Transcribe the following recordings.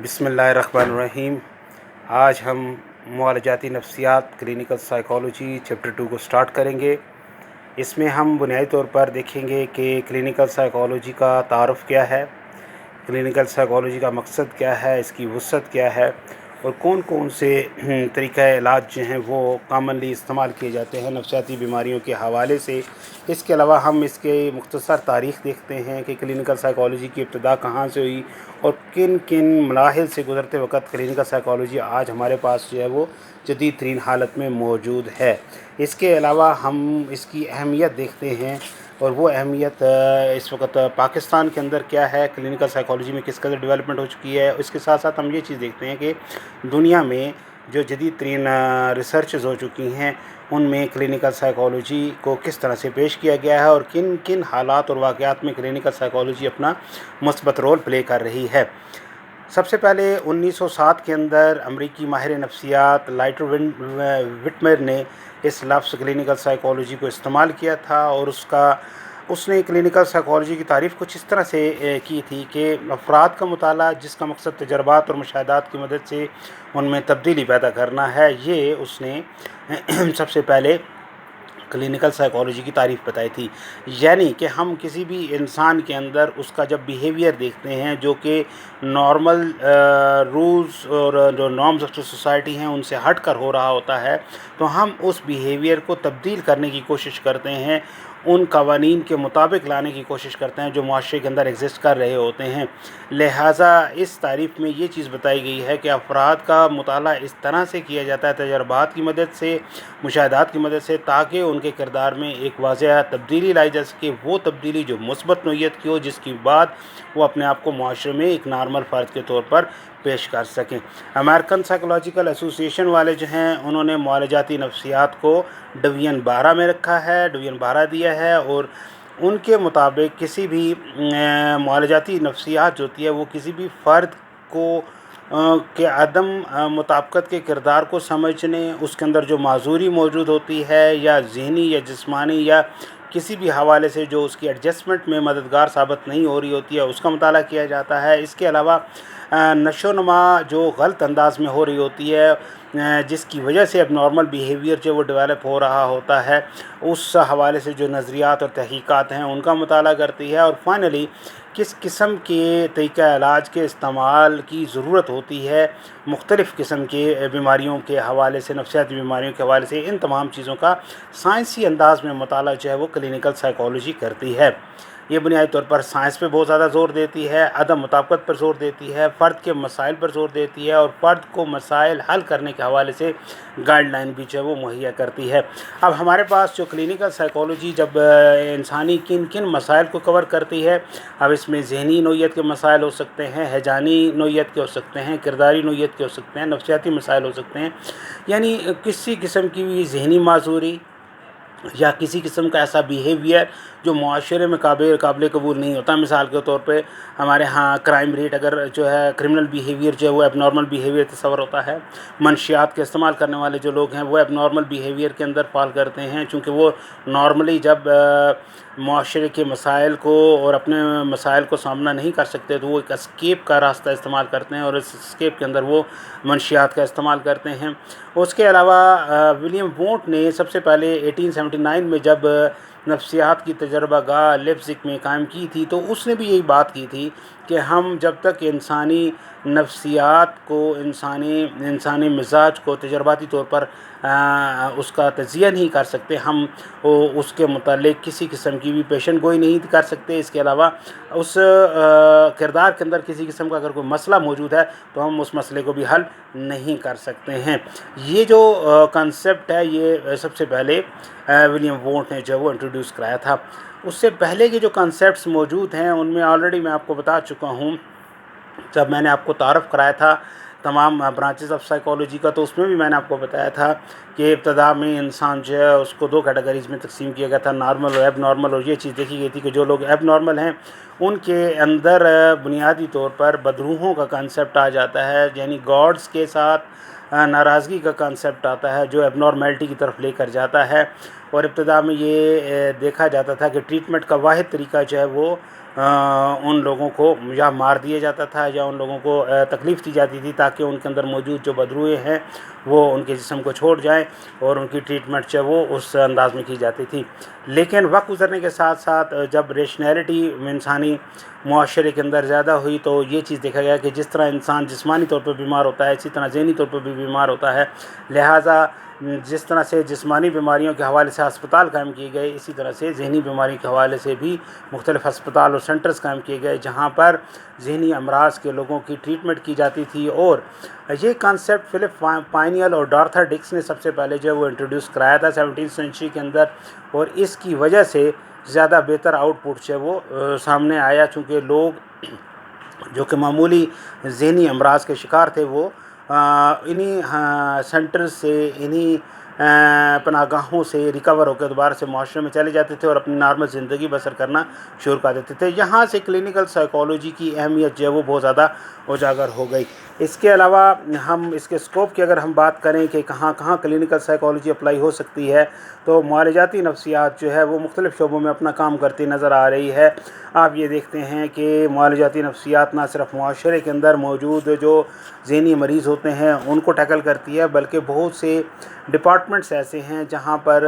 بسم اللہ الرحمن الرحیم۔ آج ہم معالجاتی نفسیات کلینکل سائیکالوجی چیپٹر 2 کو سٹارٹ کریں گے۔ اس میں ہم بنیادی طور پر دیکھیں گے کہ کلینکل سائیکالوجی کا تعارف کیا ہے، کلینکل سائیکالوجی کا مقصد کیا ہے، اس کی وسعت کیا ہے، اور کون کون سے طریقہ علاج جو ہیں وہ کامنلی استعمال کیے جاتے ہیں نفسیاتی بیماریوں کے حوالے سے۔ اس کے علاوہ ہم اس کے مختصر تاریخ دیکھتے ہیں کہ کلینکل سائیکالوجی کی ابتدا کہاں سے ہوئی اور کن کن مراحل سے گزرتے وقت کلینکل سائیکالوجی آج ہمارے پاس جو ہے وہ جدید ترین حالت میں موجود ہے۔ اس کے علاوہ ہم اس کی اہمیت دیکھتے ہیں، اور وہ اہمیت اس وقت پاکستان کے اندر کیا ہے، کلینکل سائیکالوجی میں کس قدر ڈیولپمنٹ ہو چکی ہے۔ اس کے ساتھ ساتھ ہم یہ چیز دیکھتے ہیں کہ دنیا میں جو جدید ترین ریسرچز ہو چکی ہیں ان میں کلینکل سائیکالوجی کو کس طرح سے پیش کیا گیا ہے اور کن کن حالات اور واقعات میں کلینکل سائیکالوجی اپنا مثبت رول پلے کر رہی ہے۔ سب سے پہلے 1907 کے اندر امریکی ماہر نفسیات لائٹر وٹمر نے اس لفظ کلینکل سائیکالوجی کو استعمال کیا تھا، اور اس نے کلینکل سائیکالوجی کی تعریف کچھ اس طرح سے کی تھی کہ افراد کا مطالعہ جس کا مقصد تجربات اور مشاہدات کی مدد سے ان میں تبدیلی پیدا کرنا ہے، یہ اس نے سب سے پہلے کلینکل سائیکالوجی کی تعریف بتائی تھی۔ یعنی کہ ہم کسی بھی انسان کے اندر اس کا جب بیہیویئر دیکھتے ہیں جو کہ نارمل رولز اور جو نارمز آف سوسائٹی ہیں ان سے ہٹ کر ہو رہا ہوتا ہے، تو ہم اس بیہیویئر کو تبدیل کرنے کی کوشش کرتے ہیں، ان قوانین کے مطابق لانے کی کوشش کرتے ہیں جو معاشرے کے اندر ایگزسٹ کر رہے ہوتے ہیں۔ لہٰذا اس تعریف میں یہ چیز بتائی گئی ہے کہ افراد کا مطالعہ اس طرح سے کیا جاتا ہے تجربات کی مدد سے، مشاہدات کی مدد سے، تاکہ ان کے کردار میں ایک واضح تبدیلی لائی جا سکے، وہ تبدیلی جو مثبت نوعیت کی ہو، جس کی بعد وہ اپنے آپ کو معاشرے میں ایک نارمل فرد کے طور پر پیش کر سکیں۔ امریکن سائیکولوجیکل ایسوسی ایشن والے جو ہیں انہوں نے معالجاتی نفسیات کو ڈویژن 12 میں رکھا ہے، ڈویژن 12 دیا ہے، اور ان کے مطابق کسی بھی معالجاتی نفسیات جو ہوتی ہے وہ کسی بھی فرد کو کہ عدم مطابقت کے کردار کو سمجھنے، اس کے اندر جو معذوری موجود ہوتی ہے یا ذہنی یا جسمانی یا کسی بھی حوالے سے جو اس کی ایڈجسٹمنٹ میں مددگار ثابت نہیں ہو رہی ہوتی ہے، اس کا مطالعہ کیا جاتا ہے۔ اس کے علاوہ نشو و نما جو غلط انداز میں ہو رہی ہوتی ہے، جس کی وجہ سے اب نارمل بیہیویئر جو وہ ڈیولپ ہو رہا ہوتا ہے، اس حوالے سے جو نظریات اور تحقیقات ہیں ان کا مطالعہ کرتی ہے، اور فائنلی کس قسم کے طریقہ علاج کے استعمال کی ضرورت ہوتی ہے مختلف قسم کے بیماریوں کے حوالے سے، نفسیاتی بیماریوں کے حوالے سے، ان تمام چیزوں کا سائنسی انداز میں مطالعہ جو ہے وہ کلینکل سائیکالوجی کرتی ہے۔ یہ بنیادی طور پر سائنس پہ بہت زیادہ زور دیتی ہے، عدم مطابقت پر زور دیتی ہے، فرد کے مسائل پر زور دیتی ہے، اور فرد کو مسائل حل کرنے کے حوالے سے گائیڈ لائن بھی جو ہے وہ مہیا کرتی ہے۔ اب ہمارے پاس جو کلینکل سائیکالوجی جب انسانی کن کن مسائل کو کور کرتی ہے، اب اس میں ذہنی نوعیت کے مسائل ہو سکتے ہیں، ہیجانی نوعیت کے ہو سکتے ہیں، کرداری نوعیت کے ہو سکتے ہیں، نفسیاتی مسائل ہو سکتے ہیں، یعنی کسی قسم کی بھی ذہنی معذوری یا کسی قسم کا ایسا بیہیویئر جو معاشرے میں قابل قبول نہیں ہوتا۔ مثال کے طور پہ ہمارے ہاں کرائم ریٹ اگر جو ہے کرمنل بیہیویئر جو ہے وہ ایب نارمل بیہیویئر تصور ہوتا ہے، منشیات کے استعمال کرنے والے جو لوگ ہیں وہ ایب نارمل بیہیویئر کے اندر فال کرتے ہیں، چونکہ وہ نارملی جب معاشرے کے مسائل کو اور اپنے مسائل کو سامنا نہیں کر سکتے تو وہ ایک اسکیپ کا راستہ استعمال کرتے ہیں، اور اس اسکیپ کے اندر وہ منشیات کا استعمال کرتے ہیں۔ اس کے علاوہ ولیم وونٹ نے سب سے پہلے 1879 میں جب نفسیات کی تجربہ گاہ لیپزگ میں قائم کی تھی تو اس نے بھی یہی بات کی تھی کہ ہم جب تک انسانی نفسیات کو، انسانی مزاج کو تجرباتی طور پر اس کا تجزیہ نہیں کر سکتے، ہم اس کے متعلق کسی قسم کی بھی پیشن گوئی نہیں کر سکتے۔ اس کے علاوہ اس کردار کے اندر کسی قسم کا اگر کوئی مسئلہ موجود ہے تو ہم اس مسئلے کو بھی حل نہیں کر سکتے ہیں۔ یہ جو کنسیپٹ ہے یہ سب سے پہلے ولیم وونٹ نے جو وہ انٹروڈیوس کرایا تھا۔ اس سے پہلے کے جو کنسیپٹس موجود ہیں ان میں آلریڈی میں آپ کو بتا چکا ہوں، جب میں نے آپ کو تعارف کرایا تھا تمام برانچز آف سائیکالوجی کا، تو اس میں بھی میں نے آپ کو بتایا تھا کہ ابتدا میں انسان جو ہے اس کو 2 کیٹیگریز میں تقسیم کیا گیا تھا، نارمل اور ایب نارمل، اور یہ چیز دیکھی گئی تھی کہ جو لوگ ایب نارمل ہیں ان کے اندر بنیادی طور پر بدروحوں کا کنسیپٹ آ جاتا ہے، یعنی گاڈز کے ساتھ ناراضگی کا کنسیپٹ آتا ہے جو ایب نارمیلٹی کی طرف لے کر جاتا ہے۔ اور ابتدا میں یہ دیکھا جاتا تھا کہ ٹریٹمنٹ کا واحد طریقہ جو ہے وہ ان لوگوں کو یا مار دیا جاتا تھا یا ان لوگوں کو تکلیف دی جاتی تھی تاکہ ان کے اندر موجود جو بدروئے ہیں وہ ان کے جسم کو چھوڑ جائیں اور ان کی ٹریٹمنٹ جو ہے وہ اس انداز میں کی جاتی تھی. لیکن وقت گزرنے کے ساتھ ساتھ جب ریشنیلٹی انسانی معاشرے کے اندر زیادہ ہوئی تو یہ چیز دیکھا گیا کہ جس طرح انسان جسمانی طور پر بیمار ہوتا ہے اسی طرح ذہنی طور پر بھی بیمار ہوتا ہے. لہٰذا جس طرح سے جسمانی بیماریوں کے حوالے سے ہسپتال قائم کیے گئے اسی طرح سے ذہنی بیماری کے حوالے سے بھی مختلف ہسپتال اور سینٹرز قائم کیے گئے جہاں پر ذہنی امراض کے لوگوں کی ٹریٹمنٹ کی جاتی تھی. اور یہ کانسیپٹ فلپ پائنیل اور ڈارتھر ڈکس نے سب سے پہلے جو ہے وہ انٹروڈیوس کرایا تھا 17 سینچری کے اندر, اور اس کی وجہ سے زیادہ بہتر آؤٹ پٹ جو ہے وہ سامنے آیا, چونکہ لوگ جو کہ معمولی ذہنی امراض کے شکار تھے وہ انہی سینٹر سے انہی پناہ گاہوں سے ریکور ہو کے دوبارہ سے معاشرے میں چلے جاتے تھے اور اپنی نارمل زندگی بسر کرنا شروع کر دیتے تھے. یہاں سے کلینکل سائیکالوجی کی اہمیت جو ہے وہ بہت زیادہ اجاگر ہو گئی. اس کے علاوہ ہم اس کے اسکوپ کی اگر ہم بات کریں کہ کہاں کہاں کلینکل سائیکالوجی اپلائی ہو سکتی ہے تو معالجاتی نفسیات جو ہے وہ مختلف شعبوں میں اپنا کام کرتی نظر آ رہی ہے. آپ یہ دیکھتے ہیں کہ معالجاتی نفسیات نہ صرف معاشرے کے اندر موجود جو ذہنی مریض ہوتے ہیں ان کو ٹیکل کرتی ہے بلکہ بہت سے ڈپارٹمنٹس ایسے ہیں جہاں پر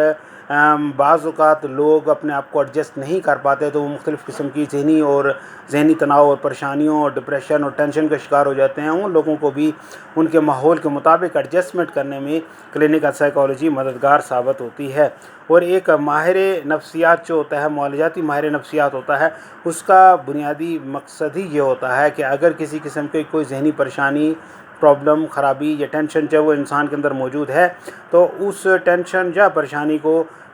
بعض اوقات لوگ اپنے آپ کو ایڈجسٹ نہیں کر پاتے تو وہ مختلف قسم کی ذہنی تناؤ اور پریشانیوں اور ڈپریشن اور ٹینشن کا شکار ہو جاتے ہیں. ان لوگوں کو بھی ان کے ماحول کے مطابق ایڈجسٹمنٹ کرنے میں کلینکل سائیکالوجی مددگار ثابت ہوتی ہے. اور ایک ماہر نفسیات جو ہوتا ہے, معالجاتی ماہر نفسیات ہوتا ہے, اس کا بنیادی مقصد ہی یہ ہوتا ہے کہ اگر کسی قسم کی کوئی ذہنی پریشانی, پرابلم, خرابی یا ٹینشن جو وہ انسان کے اندر موجود ہے تو اس ٹینشن یا پریشانی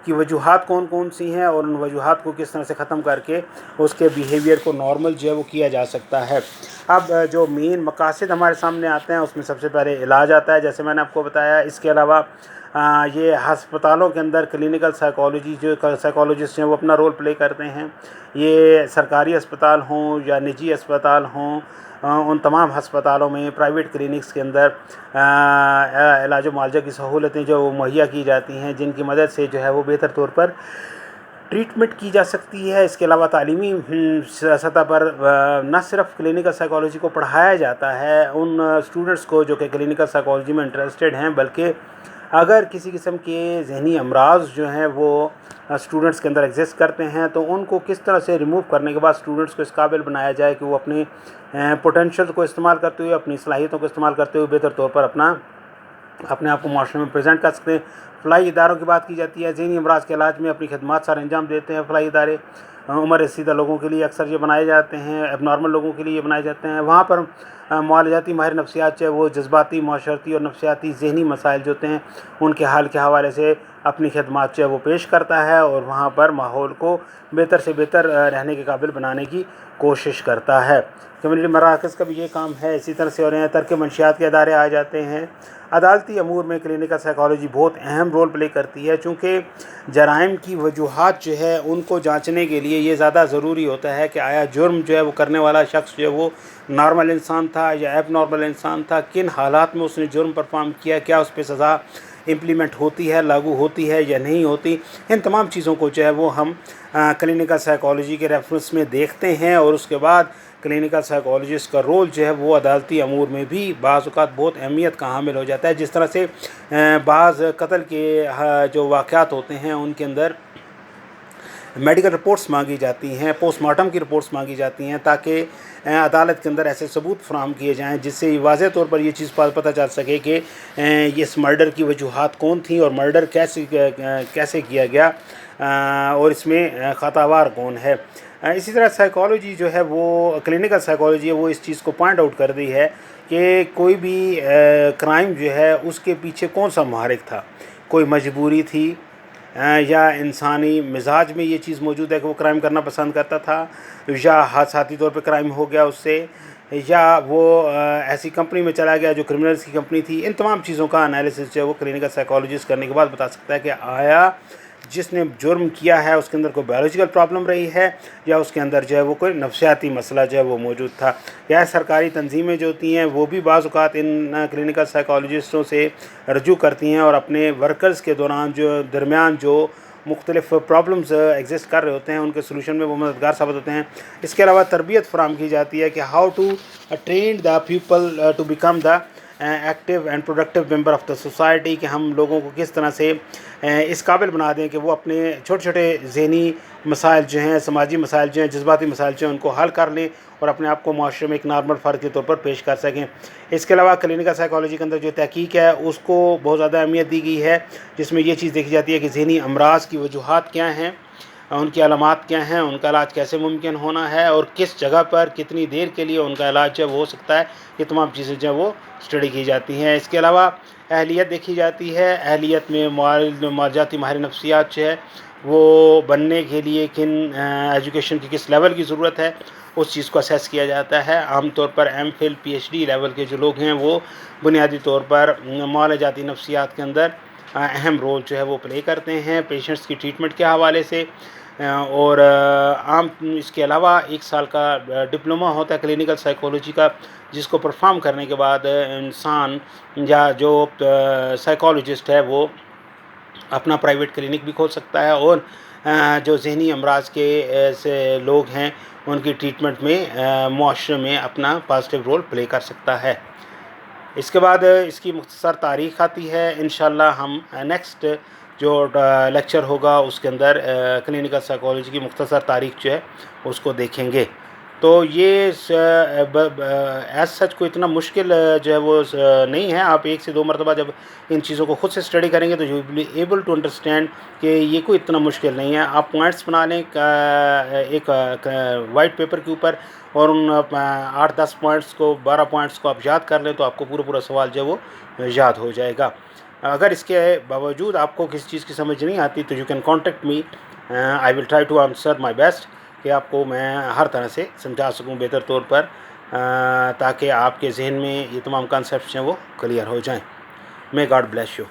کی وجوہات کون کون سی ہیں اور ان وجوہات کو کس طرح سے ختم کر کے اس کے بیہیویئر کو نارمل جو ہے وہ کیا جا سکتا ہے. اب جو مین مقاصد ہمارے سامنے آتے ہیں اس میں سب سے پہلے علاج آتا ہے, جیسے میں نے آپ کو بتایا. اس کے علاوہ یہ ہسپتالوں کے اندر کلینکل سائیکالوجی جو سائیکالوجسٹ ہیں وہ اپنا رول پلے کرتے ہیں. یہ سرکاری اسپتال ہوں یا نجی اسپتال ہوں, ان تمام ہسپتالوں میں پرائیویٹ کلینکس کے اندر علاج و معالجہ کی سہولتیں جو مہیا کی جاتی ہیں جن کی مدد سے جو ہے وہ بہتر طور پر ٹریٹمنٹ کی جا سکتی ہے. اس کے علاوہ تعلیمی سطح پر نہ صرف کلینکل سائیکالوجی کو پڑھایا جاتا ہے ان اسٹوڈنٹس کو جو کہ کلینکل سائیکالوجی میں انٹرسٹڈ ہیں, بلکہ اگر کسی قسم کے ذہنی امراض جو ہیں وہ اسٹوڈنٹس کے اندر ایگزسٹ کرتے ہیں تو ان کو کس طرح سے ریموو کرنے کے بعد اسٹوڈنٹس کو اس قابل بنایا جائے کہ وہ اپنی پوٹینشیل کو استعمال کرتے ہوئے, اپنی صلاحیتوں کو استعمال کرتے ہوئے بہتر طور پر اپنے آپ کو معاشرے میں پریزنٹ کر سکتے ہیں. فلاحی اداروں کی بات کی جاتی ہے. ذہنی امراض کے علاج میں اپنی خدمات سر انجام دیتے ہیں فلاحی ادارے. عمر رسیدہ لوگوں کے لیے اکثر یہ بنائے جاتے ہیں, اب نارمل لوگوں کے لیے یہ بنائے جاتے ہیں. وہاں پر معالجاتی ماہر نفسیات جو ہے وہ جذباتی, معاشرتی اور نفسیاتی ذہنی مسائل جو ہوتے ہیں ان کے حل کے حوالے سے اپنی خدمات جو ہے وہ پیش کرتا ہے اور وہاں پر ماحول کو بہتر سے بہتر رہنے کے قابل بنانے کی کوشش کرتا ہے. کمیونٹی مراکز کا بھی یہ کام ہے. اسی طرح سے اور یہاں ترک منشیات کے ادارے آ جاتے ہیں. عدالتی امور میں کلینکل سائیکالوجی بہت اہم رول پلے کرتی ہے چونکہ جرائم کی وجوہات جو ہے ان کو جانچنے کے لیے یہ زیادہ ضروری ہوتا ہے کہ آیا جرم جو ہے وہ کرنے والا شخص جو ہے وہ نارمل انسان تھا یا ایب نارمل انسان تھا, کن حالات میں اس نے جرم پرفارم کیا, کیا اس پہ سزا امپلیمنٹ ہوتی ہے, لاگو ہوتی ہے یا نہیں ہوتی. ان تمام چیزوں کو جو ہے وہ ہم کلینکل سائیکالوجی کے ریفرنس میں دیکھتے ہیں اور اس کے بعد کلینکل سائیکالوجسٹ کا رول جو ہے وہ عدالتی امور میں بھی بعض اوقات بہت اہمیت کا حامل ہو جاتا ہے. جس طرح سے بعض قتل کے جو واقعات ہوتے ہیں ان کے اندر میڈیکل رپورٹس مانگی جاتی ہیں, پوسٹ مارٹم کی رپورٹس مانگی جاتی ہیں تاکہ عدالت کے اندر ایسے ثبوت فراہم کیے جائیں جس سے واضح طور پر یہ چیز پتہ چل سکے کہ اس مرڈر کی وجوہات کون تھیں اور مرڈر کیسے کیا گیا اور اس میں خطاوار کون ہے. اسی طرح سائیکالوجی جو ہے وہ کلینکل سائیکالوجی ہے وہ اس چیز کو پوائنٹ آؤٹ کر دی ہے کہ کوئی بھی کرائم جو ہے اس کے پیچھے کون سا محرک تھا. کوئی مجبوری تھی یا انسانی مزاج میں یہ چیز موجود ہے کہ وہ کرائم کرنا پسند کرتا تھا, یا حادثاتی طور پہ کرائم ہو گیا اس سے, یا وہ ایسی کمپنی میں چلا گیا جو کرمنلز کی کمپنی تھی. ان تمام چیزوں کا انالیسس جو ہے وہ کلینکل سائیکالوجسٹ کرنے کے بعد بتا سکتا ہے کہ آیا جس نے جرم کیا ہے اس کے اندر کوئی بایولوجیکل پرابلم رہی ہے یا اس کے اندر جو ہے وہ کوئی نفسیاتی مسئلہ جو ہے وہ موجود تھا. یا سرکاری تنظیمیں جو ہوتی ہیں وہ بھی بعض اوقات ان کلینکل سائیکالوجسٹوں سے رجوع کرتی ہیں اور اپنے ورکرز کے درمیان جو مختلف پرابلمز ایگزسٹ کر رہے ہوتے ہیں ان کے سلوشن میں وہ مددگار ثابت ہوتے ہیں۔ اس کے علاوہ تربیت فراہم کی جاتی ہے کہ how to train the people to become the active and productive member of the society, کہ ہم لوگوں کو کس طرح سے اس قابل بنا دیں کہ وہ اپنے چھوٹے چھوٹے ذہنی مسائل جو ہیں، سماجی مسائل جو ہیں، جذباتی مسائل جو ہیں، ان کو حل کر لیں اور اپنے آپ کو معاشرے میں ایک نارمل فرد کے طور پر پیش کر سکیں۔ اس کے علاوہ کلینکل سائیکالوجی کے اندر جو تحقیق ہے اس کو بہت زیادہ اہمیت دی گئی ہے، جس میں یہ چیز دیکھی جاتی ہے کہ ذہنی امراض کی وجوہات کیا ہیں، ان کی علامات کیا ہیں، ان کا علاج کیسے ممکن ہونا ہے اور کس جگہ پر کتنی دیر کے لیے ان کا علاج جو ہو سکتا ہے، یہ تمام چیزیں جو وہ اسٹڈی کی جاتی ہیں۔ اس کے علاوہ اہلیت دیکھی جاتی ہے، اہلیت میں معالجاتی ماہر نفسیات جو ہے وہ بننے کے لیے کن ایجوکیشن کی کس لیول کی ضرورت ہے اس چیز کو اسیس کیا جاتا ہے۔ عام طور پر M Phil P H D level کے جو لوگ ہیں وہ بنیادی طور پر معالجاتی نفسیات کے اندر اہم رول جو ہے وہ پلے کرتے ہیں پیشنٹس کی ٹریٹمنٹ کے حوالے سے۔ اور عام اس کے علاوہ 1 سال کا ڈپلومہ ہوتا ہے کلینکل سائیکالوجی کا، جس کو پرفارم کرنے کے بعد انسان یا جو سائیکالوجسٹ ہے وہ اپنا پرائیویٹ کلینک بھی کھول سکتا ہے اور جو ذہنی امراض کے سے لوگ ہیں ان کی ٹریٹمنٹ میں معاشرے میں اپنا پازیٹیو رول پلے کر سکتا ہے۔ اس کے بعد اس کی مختصر تاریخ آتی ہے۔ انشاءاللہ ہم نیکسٹ جو لیکچر ہوگا اس کے اندر کلینکل سائیکالوجی کی مختصر تاریخ جو ہے اس کو دیکھیں گے۔ تو یہ ایز سچ کوئی اتنا مشکل جو ہے وہ نہیں ہے، آپ 1 سے 2 مرتبہ جب ان چیزوں کو خود سے اسٹڈی کریں گے تو you will be able to understand کہ یہ کوئی اتنا مشکل نہیں ہے۔ آپ پوائنٹس بنا لیں ایک وائٹ پیپر کے اوپر اور ان 8-10 پوائنٹس کو 12 پوائنٹس کو آپ یاد کر لیں تو آپ کو پورا سوال جو ہے وہ یاد ہو جائے گا۔ اگر اس کے باوجود آپ کو کسی چیز کی سمجھ نہیں آتی تو you can contact me, I will try to answer my best, کہ آپ کو میں ہر طرح سے سمجھا سکوں بہتر طور پر، تاکہ آپ کے ذہن میں یہ تمام کانسیپٹس ہیں وہ کلیئر ہو جائیں۔ May God bless you.